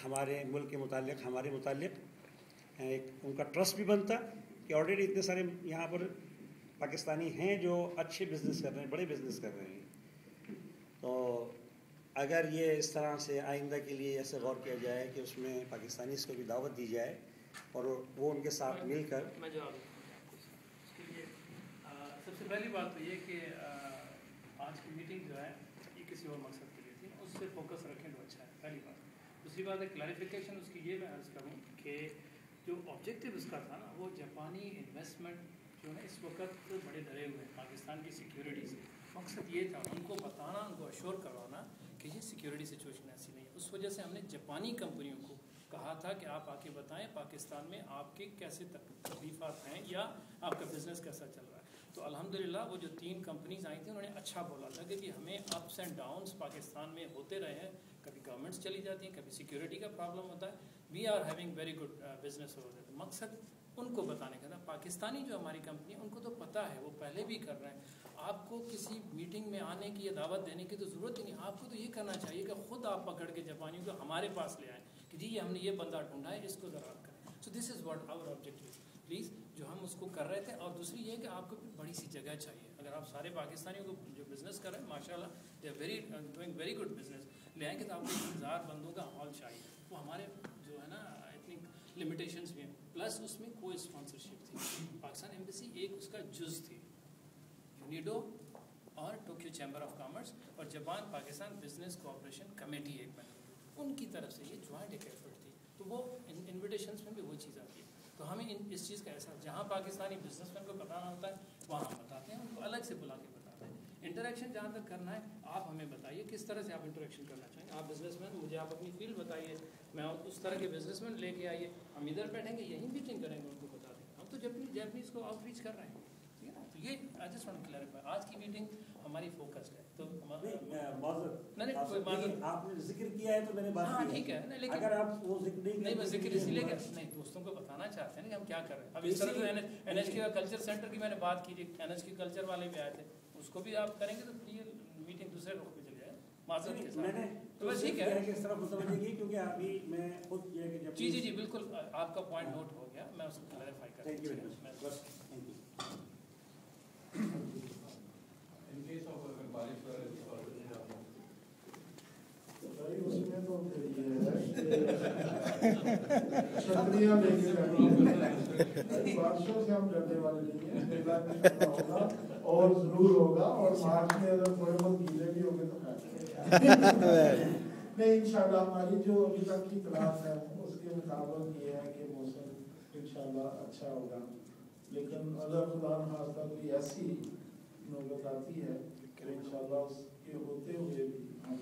ہمارے ملک کے متعلق ہمارے متعلق ایک ان کا ٹرسٹ بھی بنتا کہ آلریڈی اتنے سارے یہاں پر پاکستانی ہیں جو اچھے بزنس کر رہے ہیں، بڑے بزنس کر رہے ہیں. تو اگر یہ اس طرح سے آئندہ کے لیے ایسے غور کیا جائے کہ اس میں پاکستانیز کو بھی دعوت دی جائے اور وہ ان کے ساتھ مل کر. میں جواب اس کے لیے سب سے پہلی بات تو یہ کہ آج کی میٹنگ جو ہے یہ کسی اور مقصد کے لیے تھی، اس سے فوکس رکھیں تو اچھا ہے، پہلی بات. دوسری بات ہے کلیریفیکیشن اس کی یہ میں عرض کروں کہ جو آبجیکٹیو اس کا تھا نا وہ جاپانی انویسٹمنٹ جو ہے اس وقت بڑے ڈرے ہوئے ہیں پاکستان کی سیکیورٹی سے. مقصد یہ تھا ان کو بتانا، ان کو اشور کروانا کہ یہ سیکیورٹی سچویشن ایسی نہیں ہے. اس وجہ سے ہم نے جاپانی کمپنیوں کو کہا تھا کہ آپ آ کے بتائیں پاکستان میں آپ کے کیسے تکلیفات ہیں یا آپ کا بزنس کیسا چل رہا ہے. تو الحمدللہ وہ جو 3 کمپنیز آئی تھیں انہوں نے اچھا بولا تھا کہ ہمیں اپس اینڈ ڈاؤنس پاکستان میں ہوتے رہے ہیں، کبھی گورنمنٹس چلی جاتی ہیں، کبھی سیکیورٹی کا پرابلم ہوتا ہے. We are having very good business over there. مقصد ان کو بتانے کا تھا. پاکستانی جو ہماری کمپنی ہے ان کو تو پتہ ہے، وہ پہلے بھی کر رہے ہیں. آپ کو کسی میٹنگ میں آنے کی یا دعوت دینے کی تو ضرورت ہی نہیں. آپ کو تو یہ کرنا چاہیے کہ خود آپ پکڑ کے جاپانیوں کو ہمارے پاس لے آئیں کہ جی یہ ہم نے یہ بندہ ڈھونڈا ہے، اس کو ذرا کریں. So this is what our objective please جو ہم اس کو کر رہے تھے. اور دوسری یہ کہ آپ کو بڑی سی جگہ چاہیے. اگر آپ سارے پاکستانیوں کو جو بزنس کر رہے ہیں ماشاء اللہ they are very doing very good business لے آئیں گے تو آپ کو 1000 بندوں کا ہال چاہیے. وہ ہمارے جو ہے نا اتنی لمیٹیشنس بھی ہیں. پلس اس میں کوئی اسپانسرشپ تھی. پاکستان ایمبیسی ایک اس کا جز تھی. یونیڈو اور ٹوکیو چیمبر آف کامرس اور Japan Pakistan business cooperation committee ایک بنی، ان کی طرف سے یہ جوائنٹ ایک ایفرٹ تھی. تو وہ انویٹیشنس میں بھی وہ چیز آتی ہے. تو ہمیں اس چیز کا احساس جہاں پاکستانی بزنس مین کو بتانا ہوتا ہے وہاں ہم بتاتے ہیں، ان کو الگ سے بلا کے بتاتے ہیں. انٹریکشن جہاں تک کرنا ہے آپ ہمیں بتائیے کس طرح سے آپ انٹریکشن کرنا چاہیں. آپ بزنس مین مجھے آپ اپنی فیلڈ بتائیے، میں اس طرح کے بزنس مین لے کے آئیے، ہم ادھر بیٹھیں گے یہیں میٹنگ کریں گے، ان کو بتا دیں گے. ہم تو جیپنیز کو آؤٹ ریچ کر رہے ہیں. ٹھیک ہے نا. تو یہ I just want to clarify آج کی میٹنگ ہماری فوکسڈ ہے. تو آپ نے ذکر کیا ہے تو میں نے بات ہاں ٹھیک ہے، لیکن اگر آپ وہ ذکر نہیں میں ذکر اسی لیے نہیں دوستوں کو بتانا چاہتے ہیں کہ ہم کیا کر رہے ہیں. اب اس طرح سے این ایچ کے کلچر سینٹر کی میں نے بات کی تھی، این ایچ کے کلچر والے بھی آئے تھے، اس کو بھی آپ کریں گے تو یہ میٹنگ دوسرے رخ پہ چل جائے معذرت کے ساتھ. تو بس ٹھیک ہے کس طرح متوجہ کی کیونکہ ابھی میں خود جی جی جی بالکل آپ کا پوائنٹ نوٹ ہو گیا، میں اس کو کلیریفائی کر تھینک یو ویری مچ. اس میں تو شکریہ لے کے بادشاہ سے ہم ڈرنے والے نہیں ہیں، ہوگا اور ضرور ہوگا. اور مارچ میں اگر تھوڑے بہت گیلے بھی ہوں گے تو نہیں انشاءاللہ ہماری جو ابھی تک کی کلاس ہے اس کے مطابق یہ ہے کہ موسم انشاءاللہ اچھا ہوگا. لیکن اگر خدا نخواستہ کوئی ایسی نوبت آتی ہے تو انشاءاللہ اس کے ہوتے ہوئے بھی ہم